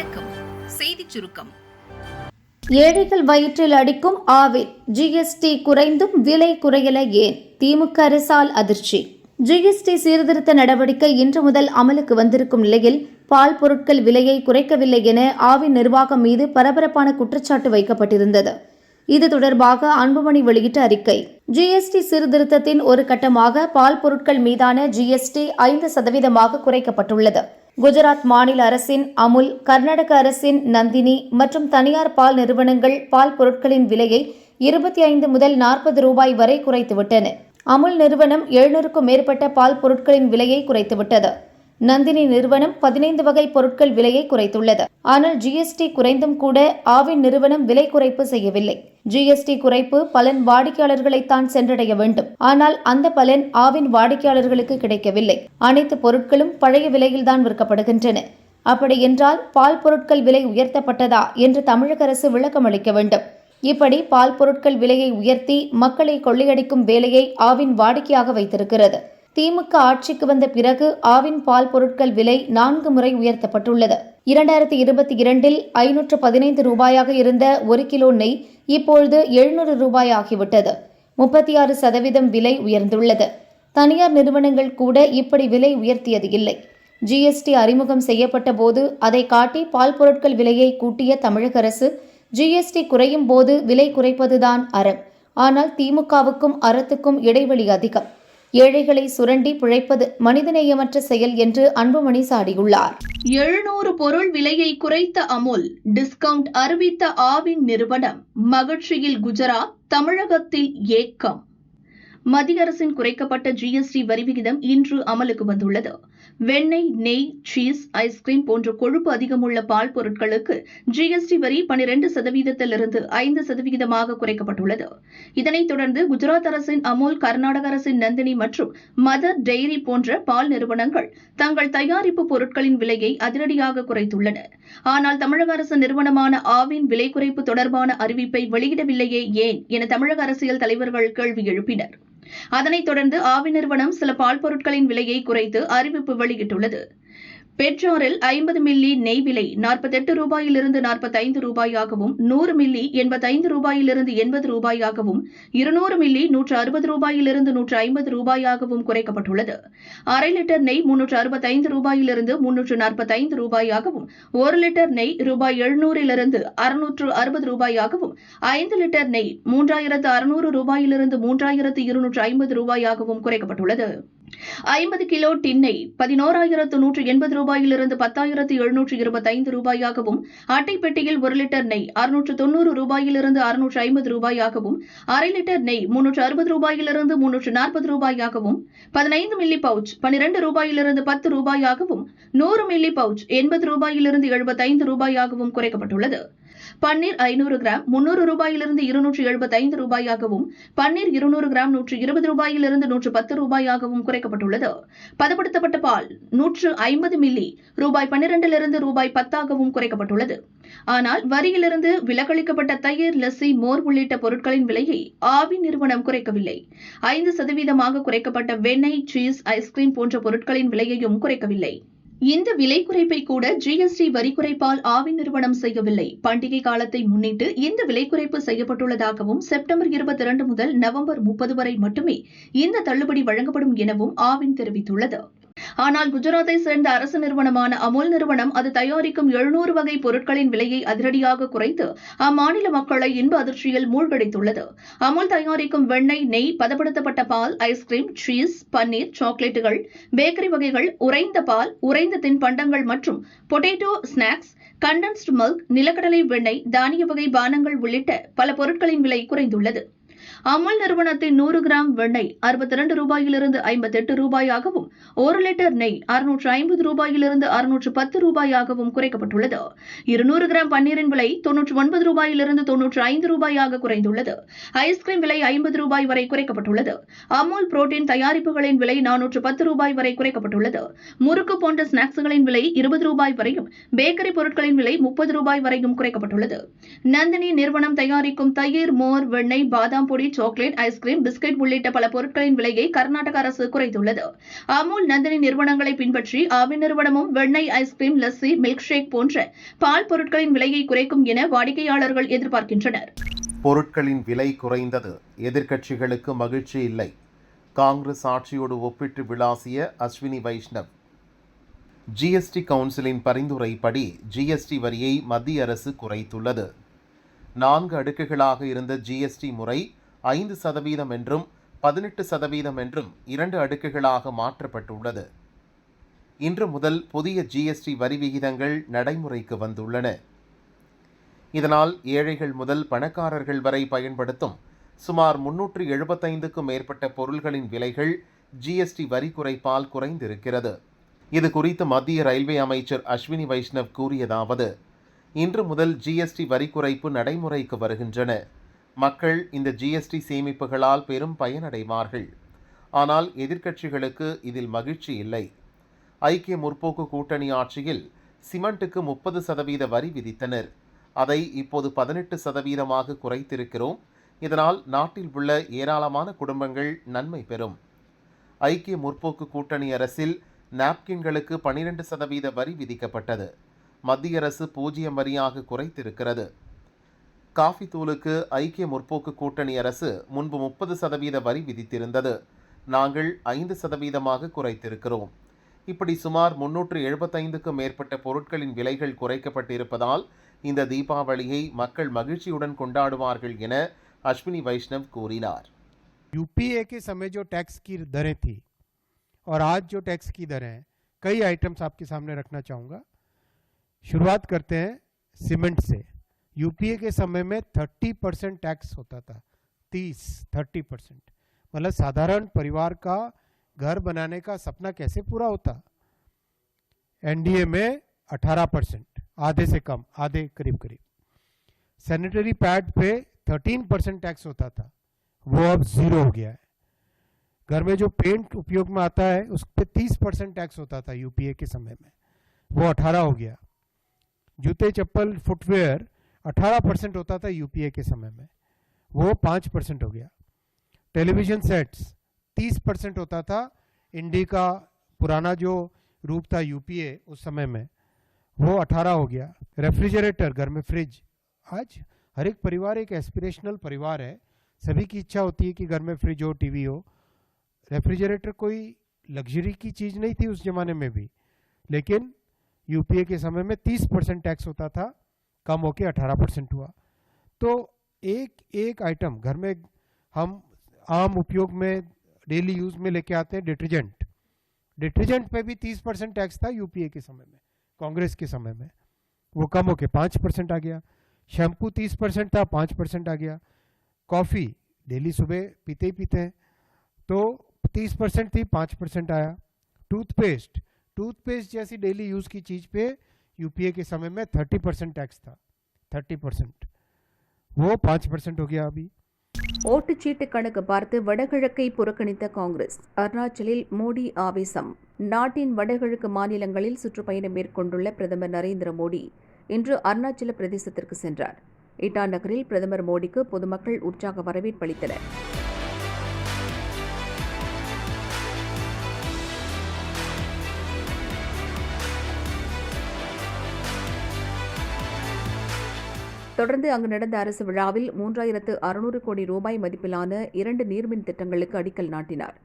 வணக்கம். செய்திச் சுருக்கம். ஏழைகள் வயிற்றில் அடிக்கும் ஆவின் ஜிஎஸ்டி குறைந்தும் விலை குறையல ஏன்? திமுக அரசால் அதிர்ச்சி. ஜிஎஸ்டி சீர்திருத்த நடவடிக்கை இன்று முதல் அமலுக்கு வந்திருக்கும் நிலையில் பால் பொருட்கள் விலையை குறைக்கவில்லை என ஆவின் நிர்வாகம் மீது பரபரப்பான குற்றச்சாட்டு வைக்கப்பட்டிருந்தது. இது தொடர்பாக அன்புமணி வெளியிட்ட அறிக்கை. ஜிஎஸ்டி சீர்திருத்தத்தின் ஒரு கட்டமாக பால் பொருட்கள் மீதான ஜிஎஸ்டி 5% குறைக்கப்பட்டுள்ளது. குஜராத் மாநில அரசின் அமுல், கர்நாடக அரசின் நந்தினி மற்றும் தனியார் பால் நிறுவனங்கள் பால் பொருட்களின் விலையை 25 முதல் 40 ரூபாய் வரை குறைத்துவிட்டன. அமுல் நிறுவனம் 700க்கும் மேற்பட்ட பால் பொருட்களின் விலையை குறைத்துவிட்டது. நந்தினி நிறுவனம் 15 வகை பொருட்கள் விலையை குறைத்துள்ளது. ஆனால் ஜிஎஸ்டி குறைந்தும் கூட ஆவின் நிறுவனம் விலை குறைப்பு செய்யவில்லை. ஜிஎஸ்டி குறைப்பு பலன் வாடிக்கையாளர்களைத்தான் சென்றடைய வேண்டும். ஆனால் அந்த பலன் ஆவின் வாடிக்கையாளர்களுக்கு கிடைக்கவில்லை. அனைத்து பொருட்களும் பழைய விலையில்தான் விற்கப்படுகின்றன. அப்படி என்றால் பால் பொருட்கள் விலை உயர்த்தப்பட்டதா என்று தமிழக அரசு விளக்கம் அளிக்க வேண்டும். இப்படி பால் பொருட்கள் விலையை உயர்த்தி மக்களை கொள்ளையடிக்கும் வேலையை ஆவின் வாடிக்கையாக வைத்திருக்கிறது. திமுக ஆட்சிக்கு வந்த பிறகு ஆவின் பால் பொருட்கள் விலை 4 முறை உயர்த்தப்பட்டுள்ளது. 2022இல் 515 ரூபாயாக இருந்த 1 கிலோ நெய் இப்பொழுது 700 ரூபாய் ஆகிவிட்டது. 36% விலை உயர்ந்துள்ளது. தனியார் நிறுவனங்கள் கூட இப்படி விலை உயர்த்தியது இல்லை. ஜிஎஸ்டி அறிமுகம் செய்யப்பட்ட போது அதை காட்டி பால் பொருட்கள் விலையை கூட்டிய தமிழக அரசு ஜிஎஸ்டி குறையும் போது விலை குறைப்பதுதான் அறம். ஆனால் திமுகவுக்கும் அறத்துக்கும் இடைவெளி அதிகம். ஏழைகளை சுரண்டி பிழைப்பது மனிதநேயமற்ற செயல் என்று அன்புமணி சாடியுள்ளார். 700 பொருள் விலையை குறைத்த அமுல், டிஸ்கவுண்ட் அறிவித்த ஆவின் நிறுவனம், மகிழ்ச்சியில் குஜராத், தமிழகத்தில் ஏக்கம். மத்திய அரசின் குறைக்கப்பட்ட ஜிஎஸ்டி வரி விகிதம் இன்று அமலுக்கு வந்துள்ளது. வெண்ணெய், நெய், சீஸ், ஐஸ்கிரீம் போன்ற கொழுப்பு அதிகமுள்ள பால் பொருட்களுக்கு ஜிஎஸ்டி வரி 12%இலிருந்து 5% குறைக்கப்பட்டுள்ளது. இதனைத் தொடர்ந்து குஜராத் அரசின் அமுல், கர்நாடக அரசின் நந்தினி மற்றும் மதர் டெய்ரி போன்ற பால் நிறுவனங்கள் தங்கள் தயாரிப்பு பொருட்களின் விலையை அதிரடியாக குறைத்துள்ளன. ஆனால் தமிழக அரசு நிறுவனமான ஆவின் விலை குறைப்பு தொடர்பான அறிவிப்பை வெளியிடவில்லையே ஏன் என தமிழக அரசியல் தலைவர்கள் கேள்வி எழுப்பினர். அதனைத் தொடர்ந்து ஆவின் நிறுவனம் சில பால் பொருட்களின் விலையை குறைத்து அறிவிப்பு வெளியிட்டுள்ளது. பெட்ஜாரில் 50 மில்லி நெய் விலை 48 ரூபாயிலிருந்து 45 ரூபாயாகவும், 100 மில்லி 85 ரூபாயிலிருந்து 80 ரூபாயாகவும், 200 மில்லி 160 ரூபாயிலிருந்து 150 ரூபாயாகவும் குறைக்கப்பட்டுள்ளது. அரை லிட்டர் நெய் 365 ரூபாயிலிருந்து 345 ரூபாயாகவும், 1 லிட்டர் நெய் ரூபாய் 700 660 ரூபாயாகவும், 5 லிட்டர் நெய் 3600 ரூபாயிலிருந்து 3250 ரூபாயாகவும் குறைக்கப்பட்டுள்ளது. 50 கிலோ டின்னை 11,180 ரூபாயிலிருந்து 10,725 ரூபாயாகவும், அட்டை பெட்டியில் 1 லிட்டர் நெய் 690 ரூபாயிலிருந்து 650 ரூபாயாகவும், அரை லிட்டர் நெய் 360 ரூபாயிலிருந்து 340 ரூபாயாகவும், 15 மில்லி பவுச் 12 ரூபாயிலிருந்து 10 ரூபாயாகவும், 100 மில்லி பவுச் 80 ரூபாயிலிருந்து 75 ரூபாயாகவும் குறைக்கப்பட்டுள்ளது. பன்னீர் 500 கிராம் 300 ரூபாயிலிருந்து 275 ரூபாயாகவும், பன்னீர் 200 கிராம் 120 ரூபாயிலிருந்து 110 ரூபாயாகவும் குறைக்கப்பட்டுள்ளது. பதப்படுத்தப்பட்ட பால் 150 மில்லி ரூபாய் 12லிருந்து ரூபாய் 10ஆகவும் குறைக்கப்பட்டுள்ளது. ஆனால் வரியிலிருந்து விலக்களிக்கப்பட்ட தயிர், லஸ்ஸி, மோர் உள்ளிட்ட பொருட்களின் விலையை ஆவின் நிறுவனம் குறைக்கவில்லை. 5% குறைக்கப்பட்ட வெண்ணெய், சீஸ், ஐஸ்கிரீம் போன்ற பொருட்களின் விலையையும் குறைக்கவில்லை. இந்த விலை குறைப்பை கூட ஜிஎஸ்டி வரி குறைப்பால் ஆவின் நிறுவனம் செய்யவில்லை. பண்டிகை காலத்தை முன்னிட்டு இந்த விலை குறைப்பு செய்யப்பட்டுள்ளதாகவும், செப்டம்பர் 22 முதல் நவம்பர் 30 வரை மட்டுமே இந்த தள்ளுபடி வழங்கப்படும் எனவும் ஆவின் தெரிவித்துள்ளது. ஆனால் குஜராத்தை சேர்ந்த அரசு நிறுவனமான அமுல் நிறுவனம் அது தயாரிக்கும் 700 வகை பொருட்களின் விலையை அதிரடியாக குறைத்து அம்மாநில மக்களை இன்ப அதிர்ச்சியில் மூழ்கடித்துள்ளது. அமுல் தயாரிக்கும் வெண்ணெய், நெய், பதப்படுத்தப்பட்ட பால், ஐஸ்கிரீம், சீஸ், பன்னீர், சாக்லேட்டுகள், பேக்கரி வகைகள், உறைந்த பால், உறைந்த தின்பண்டங்கள் மற்றும் பொட்டேட்டோ ஸ்நாக்ஸ், கண்டென்ஸ்டு மில்க், நிலக்கடலை வெண்ணெய், தானிய வகை பானங்கள் உள்ளிட்ட பல பொருட்களின் விலை குறைந்துள்ளது. அமுல் நிறுவனத்தின் 100 கிராம் வெண்ணெய் 62 ரூபாயிலிருந்து 58 ரூபாயாகவும், 1 லிட்டர் நெய் 650 ரூபாயிலிருந்து 610 ரூபாயாகவும் குறைக்கப்பட்டுள்ளது. 200 கிராம் பன்னீரின் விலை 99 ரூபாயிலிருந்து 95 ரூபாயாக குறைந்துள்ளது. ஐஸ்கிரீம் விலை 50 ரூபாய் வரை குறைக்கப்பட்டுள்ளது. அமுல் புரோட்டீன் தயாரிப்புகளின் விலை 410 ரூபாய் வரை குறைக்கப்பட்டுள்ளது. முறுக்கு போன்ற ஸ்நாக்ஸ்களின் விலை 20 ரூபாய் வரையும், பேக்கரி பொருட்களின் விலை 30 ரூபாய் வரையும் குறைக்கப்பட்டுள்ளது. நந்தினி நிறுவனம் தயாரிக்கும் தயிர், மோர், வெண்ணெய், பாதாம் பொடி பொடி, சாக்லேட், ஐஸ்கிரீம், பிஸ்கட் உள்ளிட்ட பல பொருட்களின் விலையை கர்நாடக அரசு குறைத்துள்ளது. அமுல், நந்தினி நிறுவனங்களை பின்பற்றி ஆவின் நிறுவனமும் வெண்ணெய், ஐஸ்கிரீம், லஸ்ஸி, மில்க் ஷேக் போன்ற பால் பொருட்களின் விலையை குறைக்கும் என வாடிக்கையாளர்கள் எதிர்பார்க்கின்றனர். பொருட்களின் விலை குறைந்தது, எதிர்க்கட்சிகளுக்கு மகிழ்ச்சி இல்லை. காங்கிரஸ் ஆட்சியோடு ஒப்பிட்டு விளாசிய அஸ்வினி வைஷ்ணவ். ஜிஎஸ்டி கவுன்சிலின் பரிந்துரைப்படி ஜிஎஸ்டி வரியை மத்திய அரசு குறைத்துள்ளது. 4 அடுக்குகளாக இருந்த ஜிஎஸ்டி முறை 5% என்றும் 18% என்றும் 2 அடுக்குகளாக மாற்றப்பட்டுள்ளது. இன்று முதல் புதிய ஜிஎஸ்டி வரி விகிதங்கள் நடைமுறைக்கு வந்துள்ளன. இதனால் ஏழைகள் முதல் பணக்காரர்கள் வரை பயன்படுத்தும் சுமார் 375க்கும் மேற்பட்ட பொருள்களின் விலைகள் ஜிஎஸ்டி வரி குறைப்பால் குறைந்திருக்கிறது. இது குறித்து மத்திய ரயில்வே அமைச்சர் அஸ்வினி வைஷ்ணவ் கூறியதாவது: இன்று முதல் ஜிஎஸ்டி வரி குறைப்பு நடைமுறைக்கு வருகின்றன. மக்கள் இந்த ஜிஎஸ்டி சேமிப்புகளால் பெரும் பயனடைவார்கள். ஆனால் எதிர்க்கட்சிகளுக்கு இதில் மகிழ்ச்சி இல்லை. ஐக்கிய முற்போக்கு கூட்டணி ஆட்சியில் சிமெண்ட்டுக்கு 30% வரி விதித்தனர். அதை இப்போது 18% குறைத்திருக்கிறோம். இதனால் நாட்டில் உள்ள ஏராளமான குடும்பங்கள் நன்மை பெறும். ஐக்கிய முற்போக்கு கூட்டணி அரசில் நாப்கின்களுக்கு 12% வரி விதிக்கப்பட்டது. மத்திய அரசு 0 வரியாக குறைத்திருக்கிறது. காஃபி தூளுக்கு ஐக்கிய முற்போக்கு கூட்டணி அரசு முன்பு 30% வரி விதித்திருந்தது. நாங்கள் 5% குறைத்திருக்கிறோம். இப்படி சுமார் 375க்கும் மேற்பட்ட பொருட்களின் விலைகள் குறைக்கப்பட்டிருப்பதால் இந்த தீபாவளியை மக்கள் மகிழ்ச்சியுடன் கொண்டாடுவார்கள் என अश्विनी वैष्णव கூறினார். यूपीए के समय जो टैक्स की दरें थी और आज जो टैक्स की दरें हैं, कई आइटम्स आपके सामने रखना चाहूँगा. शुरुआत करते हैं सीमेंट से. यूपीए के समय में 30% टैक्स होता था. 30% मतलब साधारण परिवार का घर बनाने का सपना कैसे पूरा होता. एनडीए में 18%, आधे से कम, आधे करीब. सैनिटरी पैड पे 13% टैक्स होता था, वो अब 0 हो गया है. घर में जो पेंट उपयोग में आता है उस पर 30% टैक्स होता था यूपीए के समय में, वो 18 हो गया. जूते, चप्पल, फुटवेयर 18% होता था यूपीए के समय में, वो 5% हो गया. टेलीविजन सेट्स 30% होता था. इंडी का पुराना जो रूप था यूपीए उस समय में, वो 18 हो गया. रेफ्रिजरेटर, घर में फ्रिज, आज हर एक परिवार एक एस्पिरेशनल परिवार है. सभी की इच्छा होती है कि घर में फ्रिज हो, टीवी हो. रेफ्रिजरेटर कोई लग्जरी की चीज़ नहीं थी उस जमाने में भी, लेकिन यूपीए के समय में 30% टैक्स होता था, कम होके 18% हुआ. तो एक आइटम घर में हम आम उपयोग में डेली यूज में लेके आते हैं, डिटर्जेंट पे भी 30% टैक्स था यूपीए के समय में, कांग्रेस के समय में, वो कम होके 5% आ गया. शैम्पू 30% था, 5% आ गया. कॉफ़ी डेली सुबह पीते ही पीते हैं, तो 30% थी, 5% आया. टूथपेस्ट जैसी डेली यूज़ की चीज़ पे यूपीए के समय में 30% टैक्स था. 30% वो 5% हो गया अभी. ஓட்டுச்சீட்டு கணக்கு பார்த்து வடகிழக்கை புறக்கணித்த காங்கிரஸ். அருணாச்சலில் மோடி ஆவேசம். நாட்டின் வடகிழக்கு மாநிலங்களில் சுற்றுப்பயணம் மேற்கொண்டுள்ள பிரதமர் நரேந்திர மோடி இன்று அருணாச்சல பிரதேசத்திற்கு சென்றார். இட்டா நகரில் பிரதமர் மோடிக்கு பொதுமக்கள் உற்சாக வரவேற்பளித்தனர். தொடர்ந்து அங்கு நடந்த அரசு விழாவில் 3600 கோடி ரூபாய் மதிப்பிலான 2 நீர்மின் திட்டங்களுக்கு அடிக்கல் நாட்டினார்.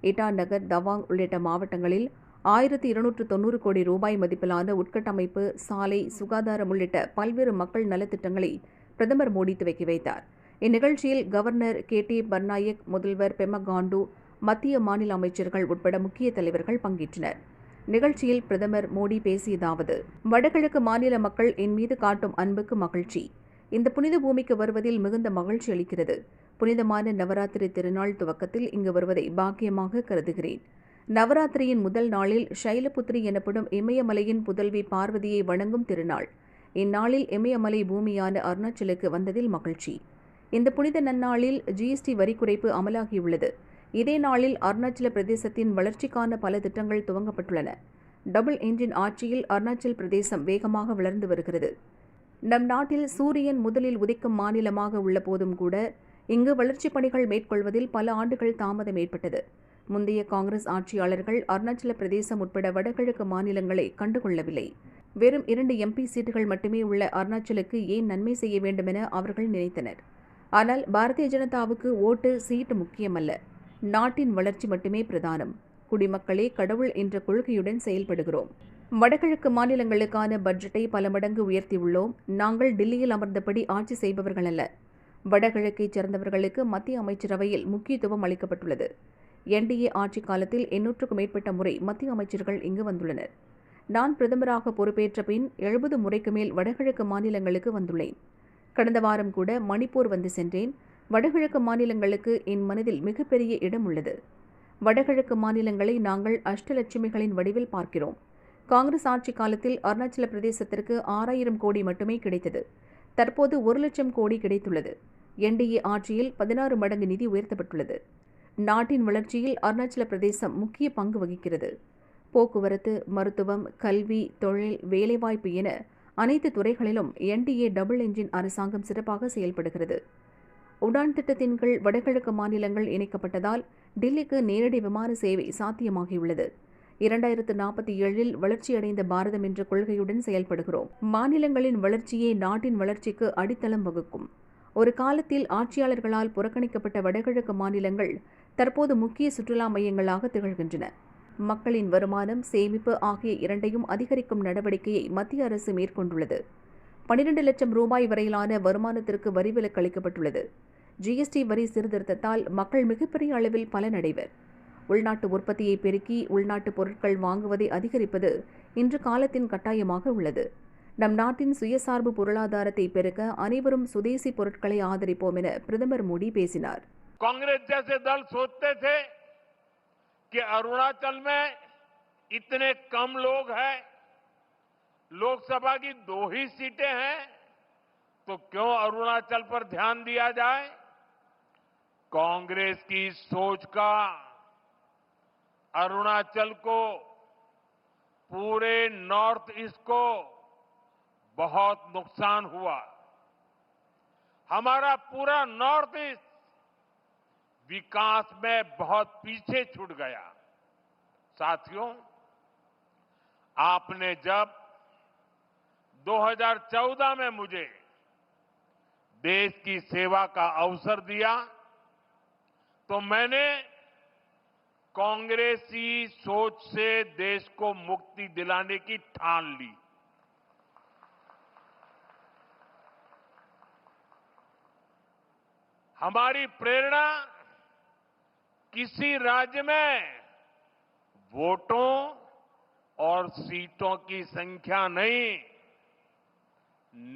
இட்டா நகர், தவாங் உள்ளிட்ட மாவட்டங்களில் 1290 கோடி ரூபாய் மதிப்பிலான உட்கட்டமைப்பு, சாலை, சுகாதாரம் உள்ளிட்ட பல்வேறு மக்கள் நலத்திட்டங்களை பிரதமர் மோடி துவக்கி வைத்தார். இந்நிகழ்ச்சியில் கவர்னர் கே.டி. பர்நாயக், முதல்வர் பெமா காண்டு, மத்திய மாநில அமைச்சர்கள் உட்பட முக்கிய தலைவர்கள் பங்கேற்றனர். நிகழ்ச்சியில் பிரதமர் மோடி பேசியதாவது: வடகிழக்கு மாநில மக்கள் என் மீது காட்டும் அன்புக்கு மகிழ்ச்சி. இந்த புனித பூமிக்கு வருவதில் மிகுந்த மகிழ்ச்சி அளிக்கிறது. புனிதமான நவராத்திரி திருநாள் துவக்கத்தில் இங்கு வருவதை பாக்கியமாக கருதுகிறேன். நவராத்திரியின் முதல் நாளில் ஷைலபுத்ரி எனப்படும் இமயமலையின் புதல்வி பார்வதியை வணங்கும் திருநாள். இந்நாளில் இமயமலை பூமியான அருணாச்சலுக்கு வந்ததில் மகிழ்ச்சி. இந்த புனித நன்னாளில் ஜிஎஸ்டி வரி குறைப்பு அமலாகியுள்ளது. இதே நாளில் அருணாச்சல பிரதேசத்தின் வளர்ச்சிக்கான பல திட்டங்கள் துவங்கப்பட்டுள்ளன. டபுள் என்ஜின் ஆட்சியில் அருணாச்சல் பிரதேசம் வேகமாக வளர்ந்து வருகிறது. நம் நாட்டில் சூரியன் முதலில் உதிக்கும் மாநிலமாக உள்ள போதும் கூட இங்கு வளர்ச்சிப் பணிகள் மேற்கொள்வதில் பல ஆண்டுகள் தாமதம் ஏற்பட்டது. முந்தைய காங்கிரஸ் ஆட்சியாளர்கள் அருணாச்சல பிரதேசம் உட்பட வடகிழக்கு மாநிலங்களை கண்டுகொள்ளவில்லை. வெறும் 2 MP சீட்டுகள் மட்டுமே உள்ள அருணாச்சலுக்கு ஏன் நன்மை செய்ய வேண்டுமென அவர்கள் நினைத்தனர். ஆனால் பாரதிய ஜனதாவுக்கு ஓட்டு, சீட்டு முக்கியமல்ல. நாட்டின் வளர்ச்சி மட்டுமே பிரதானம். குடிமக்களே கடவுள் என்ற கொள்கையுடன் செயல்படுகிறோம். வடகிழக்கு மாநிலங்களுக்கான பட்ஜெட்டை பல மடங்கு உயர்த்தியுள்ளோம். நாங்கள் டில்லியில் அமர்ந்தபடி ஆட்சி செய்பவர்கள் அல்ல. வடகிழக்கைச் சேர்ந்தவர்களுக்கு மத்திய அமைச்சரவையில் முக்கியத்துவம் அளிக்கப்பட்டுள்ளது. NDA ஆட்சி காலத்தில் 800க்கும் மேற்பட்ட முறை மத்திய அமைச்சர்கள் இங்கு வந்துள்ளனர். நான் பிரதமராக பொறுப்பேற்ற பின் 70 முறைக்கு மேல் வடகிழக்கு மாநிலங்களுக்கு வந்துள்ளேன். கடந்த வாரம் கூட மணிப்பூர் வந்து சென்றேன். வடகிழக்கு மாநிலங்களுக்கு என் மனதில் மிகப்பெரிய இடம் உள்ளது. வடகிழக்கு மாநிலங்களை நாங்கள் அஷ்டலட்சுமிகளின் வடிவில் பார்க்கிறோம். காங்கிரஸ் ஆட்சி காலத்தில் அருணாச்சல பிரதேசத்திற்கு 6000 கோடி மட்டுமே கிடைத்தது. தற்போது 1 லட்சம் கோடி கிடைத்துள்ளது. NDA ஆட்சியில் 16 மடங்கு நிதி உயர்த்தப்பட்டுள்ளது. நாட்டின் வளர்ச்சியில் அருணாச்சல பிரதேசம் முக்கிய பங்கு வகிக்கிறது. போக்குவரத்து, மருத்துவம், கல்வி, தொழில், வேலைவாய்ப்பு என அனைத்து துறைகளிலும் NDA டபுள் என்ஜின் அரசாங்கம் சிறப்பாக செயல்படுகிறது. உடான் திட்டத்தின் கீழ் வடகிழக்கு மாநிலங்கள் இணைக்கப்பட்டதால் டில்லிக்கு நேரடி விமான சேவை சாத்தியமாகியுள்ளது. 2047 வளர்ச்சியடைந்த பாரதம் என்ற கொள்கையுடன் செயல்படுகிறோம். மாநிலங்களின் வளர்ச்சியே நாட்டின் வளர்ச்சிக்கு அடித்தளம் வகுக்கும். ஒரு காலத்தில் ஆட்சியாளர்களால் புறக்கணிக்கப்பட்ட வடகிழக்கு மாநிலங்கள் தற்போது முக்கிய சுற்றுலா மையங்களாக திகழ்கின்றன. மக்களின் வருமானம், சேமிப்பு ஆகிய இரண்டையும் அதிகரிக்கும் நடவடிக்கையை மத்திய அரசு மேற்கொண்டுள்ளது. 12 லட்சம் ரூபாய் வரையிலான வருமானத்திற்கு வரி விலக்கு அளிக்கப்பட்டுள்ளது. GST வரி சீர்திருத்தத்தால் மக்கள் மிகப்பெரிய அளவில் பலனடைவர். உள்நாட்டு உற்பத்தியை பெருக்கி உள்நாட்டு பொருட்கள் வாங்குவதை அதிகரிப்பது இன்று காலத்தின் கட்டாயமாக உள்ளது. நம் நாட்டின் சுயசார்பு பொருளாதாரத்தை பெருக்க அனைவரும் சுதேசி பொருட்களை ஆதரிப்போம் என பிரதமர் மோடி பேசினார். कांग्रेस जैसे दल सोचते थे कि अरुणाचल में इतने कम लोग हैं, लोकसभा की 2 ही सीटें हैं, तो क्यों अरुणाचल पर ध्यान दिया जाए? कांग्रेस की सोच का अरुणाचल को, पूरे नॉर्थ ईस्ट को बहुत नुकसान हुआ. हमारा पूरा नॉर्थ ईस्ट विकास में बहुत पीछे छूट गया. साथियों, आपने जब 2014 में मुझे देश की सेवा का अवसर दिया तो मैंने कांग्रेसी सोच से देश को मुक्ति दिलाने की ठान ली. हमारी प्रेरणा किसी राज्य में वोटों और सीटों की संख्या नहीं,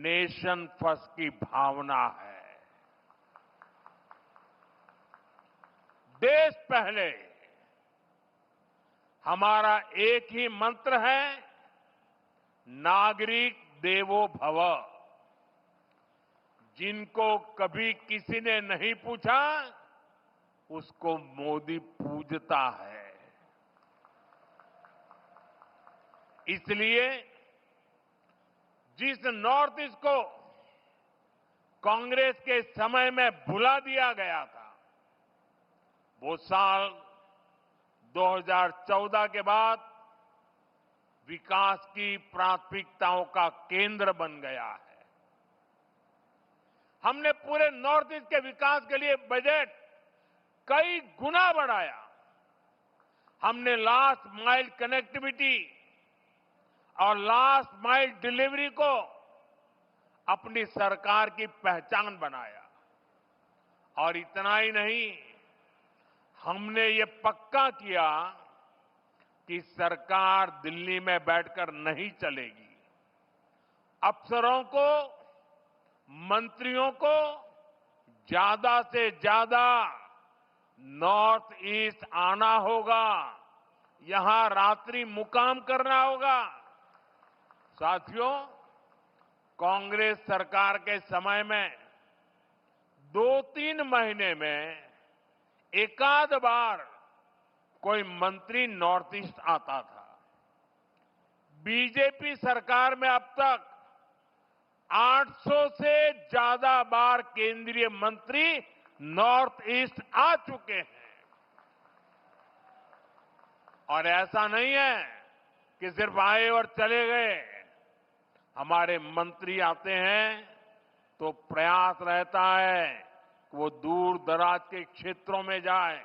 नेशन फर्स्ट की भावना है. देश पहले हमारा एक ही मंत्र है, नागरिक देवो भव. जिनको कभी किसी ने नहीं पूछा उसको मोदी पूजता है. इसलिए जिस नॉर्थ ईस्ट को कांग्रेस के समय में भुला दिया गया था, वो साल 2014 के बाद विकास की प्राथमिकताओं का केंद्र बन गया है. हमने पूरे नॉर्थ ईस्ट के विकास के लिए बजट कई गुना बढ़ाया. हमने लास्ट माइल कनेक्टिविटी और लास्ट माइल डिलीवरी को अपनी सरकार की पहचान बनाया. और इतना ही नहीं, हमने ये पक्का किया कि सरकार दिल्ली में बैठकर नहीं चलेगी. अफसरों को, मंत्रियों को ज्यादा से ज्यादा नॉर्थ ईस्ट आना होगा, यहां रात्रि मुकाम करना होगा. साथियों, कांग्रेस सरकार के समय में 2-3 महीने में एकाध बार कोई मंत्री नॉर्थ ईस्ट आता था. बीजेपी सरकार में अब तक 800 से ज्यादा बार केंद्रीय मंत्री नॉर्थ ईस्ट आ चुके हैं। और ऐसा नहीं है कि सिर्फ आए और चले गए। हमारे मंत्री आते हैं तो प्रयास रहता है कि वो दूर दराज के क्षेत्रों में जाए,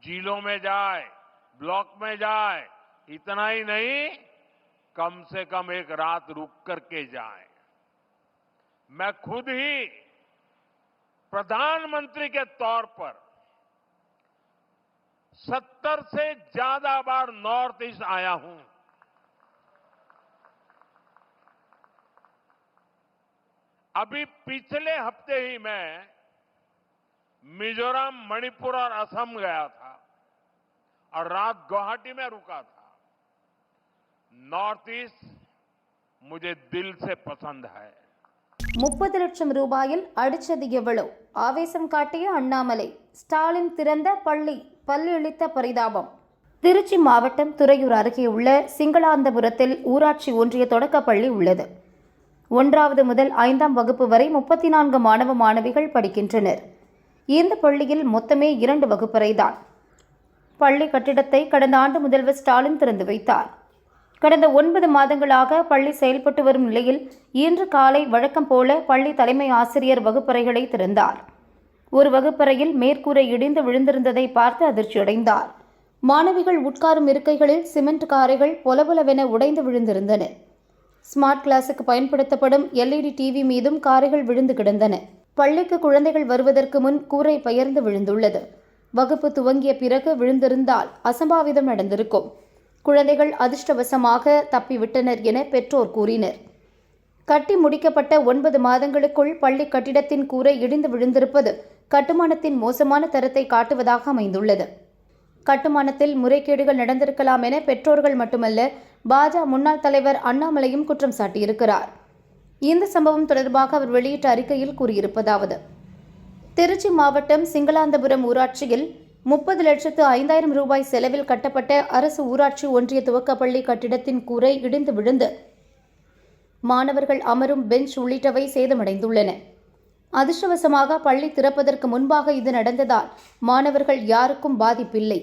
जिलों में जाए, ब्लॉक में जाए। इतना ही नहीं, कम से कम एक रात रुक करके जाए। मैं खुद ही प्रधानमंत्री के तौर पर 70 से ज्यादा बार नॉर्थ ईस्ट आया हूं। अभी पिछले हफ्ते ही मैं मिजोरम, मणिपुर और असम गया था और रात गुवाहाटी में रुका था। नॉर्थ ईस्ट मुझे दिल से पसंद है। 30 லட்சம் ரூபாயில் அடிச்சது எவ்வளவு? ஆவேசம் காட்டிய அண்ணாமலை. ஸ்டாலின் திறந்த பல்லிழித்த பரிதாபம். திருச்சி மாவட்டம் துறையூர் அருகே உள்ள சிங்களாந்தபுரத்தில் ஊராட்சி ஒன்றிய தொடக்கப்பள்ளி உள்ளது. 1வது முதல் 5ஆம் வகுப்பு வரை 34 மாணவ மாணவிகள் படிக்கின்றனர். இந்த பள்ளியில் மொத்தமே 2 வகுப்பறைதான். பள்ளி கட்டிடத்தை கடந்த ஆண்டு முதல்வர் ஸ்டாலின் திறந்து வைத்தார். கடந்த 9 மாதங்களாக பள்ளி செயல்பட்டு வரும் நிலையில் இன்று காலை வழக்கம் போல பள்ளி தலைமை ஆசிரியர் வகுப்பறைகளை திறந்தார். ஒரு வகுப்பறையில் மேற்கூரை இடிந்து விழுந்திருந்ததை பார்த்து அதிர்ச்சியடைந்தார். மாணவிகள் உட்காரும் இருக்கைகளில் சிமெண்ட் காரைகள் பொலபொலவென உடைந்து விழுந்திருந்தன. ஸ்மார்ட் கிளாஸுக்கு பயன்படுத்தப்படும் LED டிவி மீதும் காரைகள் விழுந்து கிடந்தன. பள்ளிக்கு குழந்தைகள் வருவதற்கு முன் கூரை பெயர்ந்து விழுந்துள்ளது. வகுப்பு துவங்கிய பிறகு விழுந்திருந்தால் அசம்பாவிதம் நடந்திருக்கும். குழந்தைகள் அதிர்ஷ்டவசமாக தப்பிவிட்டனர் என பெற்றோர் கூறினர். கட்டி முடிக்கப்பட்ட 9 மாதங்களுக்குள் பள்ளி கட்டிடத்தின் கூரை இடிந்து விழுந்திருப்பது கட்டுமானத்தின் மோசமான தரத்தை காட்டுவதாக அமைந்துள்ளது. கட்டுமானத்தில் முறைகேடுகள் நடந்திருக்கலாம் என பெற்றோர்கள் மட்டுமல்ல, பாஜக முன்னாள் தலைவர் அண்ணாமலையும் குற்றம் சாட்டியிருக்கிறார். இந்த சம்பவம் தொடர்பாக அவர் வெளியிட்ட அறிக்கையில் கூறியிருப்பதாவது: திருச்சி மாவட்டம் சிங்களாந்தபுரம் ஊராட்சியில் 30,05,000 ரூபாய் செலவில் கட்டப்பட்ட அரசு ஊராட்சி ஒன்றிய துவக்கப்பள்ளி கட்டிடத்தின் கூரை இடிந்து விழுந்து மாணவர்கள் அமரும் பெஞ்ச் உள்ளிட்டவை சேதமடைந்துள்ளன. அதிர்ஷ்டவசமாக பள்ளி திறப்பதற்கு முன்பாக இது நடந்ததால் மாணவர்கள் யாருக்கும் பாதிப்பில்லை.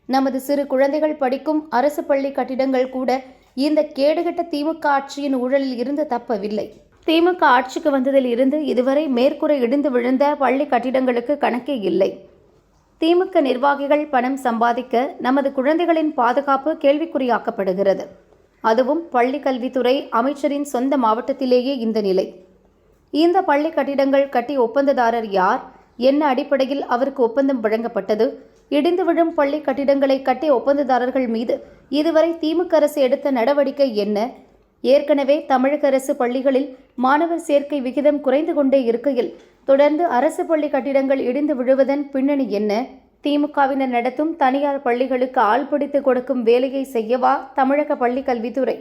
நமது சிறு குழந்தைகள் படிக்கும் அரசு பள்ளி கட்டிடங்கள் கூட இந்த கேடுகட்ட திமுக ஆட்சியின் ஊழலில் இருந்து தப்பவில்லை. திமுக ஆட்சிக்கு வந்ததில் இருந்து இதுவரை மேற்கூரை இடிந்து விழுந்த பள்ளி கட்டிடங்களுக்கு கணக்கே இல்லை. திமுக நிர்வாகிகள் பணம் சம்பாதிக்க நமது குழந்தைகளின் பாதுகாப்பு கேள்விக்குறியாக்கப்படுகிறது. அதுவும் பள்ளி கல்வித்துறை அமைச்சரின் சொந்த மாவட்டத்திலேயே இந்த நிலை. இந்த பள்ளி கட்டிடங்கள் கட்டி ஒப்பந்ததாரர் யார்? என்ன அடிப்படையில் அவருக்கு ஒப்பந்தம் வழங்கப்பட்டது? இடிந்து விழும் பள்ளி கட்டிடங்களை கட்டிய ஒப்பந்ததாரர்கள் மீது இதுவரை திமுக அரசு எடுத்த நடவடிக்கை என்ன? ஏற்கனவே தமிழக அரசு பள்ளிகளில் மாணவர் சேர்க்கை விகிதம் குறைந்து கொண்டே இருக்கையில் தொடர்ந்து அரசு பள்ளி கட்டிடங்கள் இடிந்து விழுவதன் பின்னணி என்ன? திமுகவினர் நடத்தும் தனியார் பள்ளிகளுக்கு ஆள் பிடித்து கொடுக்கும் வேலையை செய்யவா தமிழக பள்ளி கல்வித்துறை?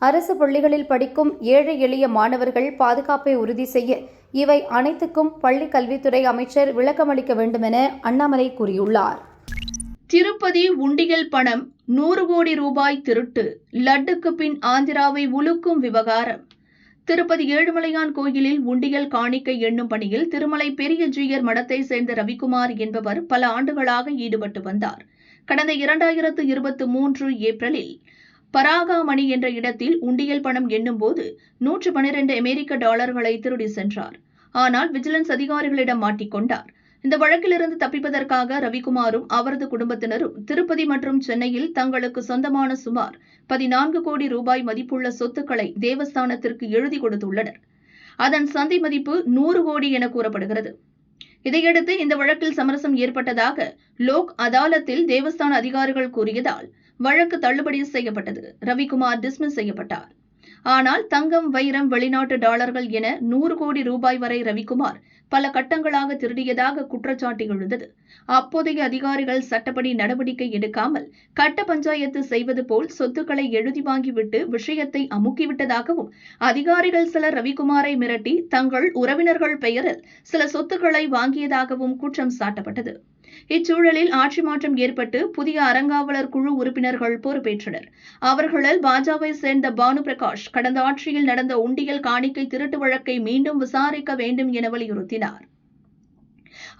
அரசு பள்ளிகளில் படிக்கும் ஏழை எளிய மாணவர்கள் பாதுகாப்பை உறுதி செய்ய இவை அனைத்துக்கும் பள்ளி கல்வித்துறை அமைச்சர் விளக்கமளிக்க வேண்டுமென அண்ணாமலை கூறியுள்ளார். திருப்பதி உண்டியல் பணம் 100 கோடி ரூபாய் திருட்டு, லட்டுக்கு பின் ஆந்திராவை உலுக்கும் விவகாரம். திருப்பதி ஏழுமலையான் கோயிலில் உண்டியல் காணிக்கை எண்ணும் பணியில் திருமலை பெரிய ஜீயர் மடத்தை சேர்ந்த ரவிக்குமார் என்பவர் பல ஆண்டுகளாக ஈடுபட்டு வந்தார். கடந்த 2023 ஏப்ரலில் பராகாமணி என்ற இடத்தில் உண்டியல் பணம் எண்ணும்போது 112 அமெரிக்க டாலர்களை திருடி சென்றார். ஆனால் விஜிலன்ஸ் அதிகாரிகளிடம் மாட்டிக்கொண்டார். இந்த வழக்கிலிருந்து தப்பிப்பதற்காக ரவிக்குமாரும் அவரது குடும்பத்தினரும் திருப்பதி மற்றும் சென்னையில் தங்களுக்கு சொந்தமான சுமார் 14 கோடி ரூபாய் மதிப்புள்ள சொத்துக்களை தேவஸ்தானத்திற்கு எழுதி கொடுத்துள்ளனர். அதன் சந்தை மதிப்பு 100 கோடி என கூறப்படுகிறது. இதையடுத்து இந்த வழக்கில் சமரசம் ஏற்பட்டதாக லோக் அதாலத்தில் தேவஸ்தான அதிகாரிகள் கூறியதால் வழக்கு தள்ளுபடி செய்யப்பட்டது. ரவிக்குமார் டிஸ்மிஸ் செய்யப்பட்டார். ஆனால் தங்கம், வைரம், வெளிநாட்டு டாலர்கள் என 100 கோடி ரூபாய் வரை ரவிக்குமார் பல கட்டங்களாக திருடியதாக குற்றச்சாட்டு எழுந்தது. அப்போதைய அதிகாரிகள் சட்டப்படி நடவடிக்கை எடுக்காமல் கட்ட பஞ்சாயத்து செய்வது போல் சொத்துக்களை எழுதி வாங்கிவிட்டு விஷயத்தை அமுக்கிவிட்டதாகவும், அதிகாரிகள் சிலர் ரவிக்குமாரை மிரட்டி தங்கள் உறவினர்கள் பெயரில் சில சொத்துக்களை வாங்கியதாகவும் குற்றம் சாட்டப்பட்டது. இச்சூழலில் ஆட்சி மாற்றம் ஏற்பட்டு புதிய அறங்காவலர் குழு உறுப்பினர்கள் பொறுப்பேற்றனர். அவர்களில் பாஜகவை சேர்ந்த பானு பிரகாஷ் கடந்த ஆட்சியில் நடந்த உண்டியல் காணிக்கை திருட்டு வழக்கை மீண்டும் விசாரிக்க வேண்டும் என வலியுறுத்தினார்.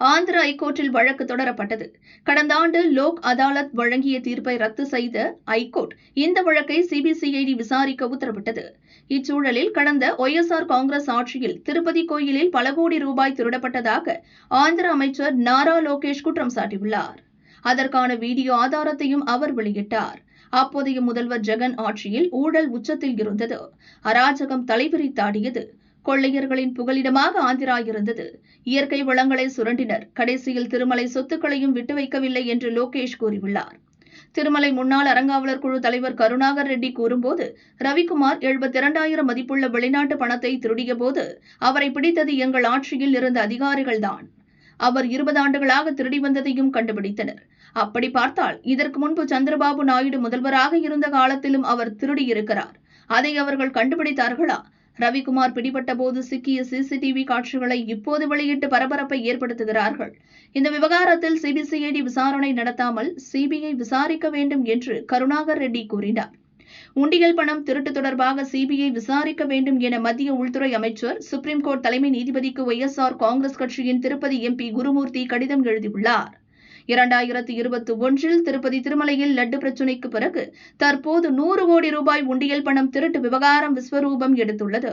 ஆந்திர ஐகோர்ட்டில் வழக்கு தொடரப்பட்டது. கடந்த ஆண்டு லோக் அதாலத் வழங்கிய தீர்ப்பை ரத்து செய்த ஐகோர்ட் இந்த வழக்கை சிபிசிஐடி விசாரிக்க உத்தரவிட்டது. இச்சூழலில் கடந்த ஒய்எஸ்ஆர் காங்கிரஸ் ஆட்சியில் திருப்பதி கோயிலில் பல கோடி ரூபாய் திருடப்பட்டதாக ஆந்திர அமைச்சர் நாரா லோகேஷ் குற்றம் சாட்டியுள்ளார். அதற்கான வீடியோ ஆதாரத்தையும் அவர் வெளியிட்டார். அப்போதைய முதல்வர் ஜெகன் ஆட்சியில் ஊழல் உச்சத்தில் இருந்தது. அராஜகம் தலைவிரித்தாடியது. கொள்ளையர்களின் புகலிடமாக ஆந்திரா இருந்தது. இயற்கை வளங்களை சுரண்டினர். கடைசியில் திருமலை சொத்துக்களையும் விட்டு வைக்கவில்லை என்று லோகேஷ் கூறியுள்ளார். திருமலை முன்னாள் அறங்காவலர் குழு தலைவர் கருணாகர் ரெட்டி கூறும்போது, ரவிக்குமார் 72,000 மதிப்புள்ள வெளிநாட்டு பணத்தை திருடியபோது அவரை பிடித்தது எங்கள் ஆட்சியில் இருந்த அதிகாரிகள்தான். அவர் 20 ஆண்டுகளாக திருடி வந்ததையும் கண்டுபிடித்தனர். அப்படி பார்த்தால் இதற்கு முன்பு சந்திரபாபு நாயுடு முதல்வராக இருந்த காலத்திலும் அவர் திருடியிருக்கிறார். அதை அவர்கள் கண்டுபிடித்தார்களா? ரவிக்குமார் பிடிபட்ட போது சிக்கிய சிசிடிவி காட்சிகளை இப்போது வெளியிட்டு பரபரப்பை ஏற்படுத்துகிறார்கள். இந்த விவகாரத்தில் சிபிசிஐடி விசாரணை நடத்தாமல் சிபிஐ விசாரிக்க வேண்டும் என்று கருணாகர் ரெட்டி கூறினார். உண்டியல் பணம் திருட்டு தொடர்பாக சிபிஐ விசாரிக்க வேண்டும் என மத்திய உள்துறை அமைச்சர் சுப்ரீம் கோர்ட் தலைமை நீதிபதிக்கு ஒய்எஸ்ஆர் காங்கிரஸ் கட்சியின் திருப்பதி எம்பி குருமூர்த்தி கடிதம் எழுதியுள்ளார். 2021 திருப்பதி திருமலையில் லட்டு பிரச்சினைக்கு பிறகு தற்போது 100 கோடி ரூபாய் உண்டியல் பணம் திருட்டு விவகாரம் விஸ்வரூபம் எடுத்துள்ளது.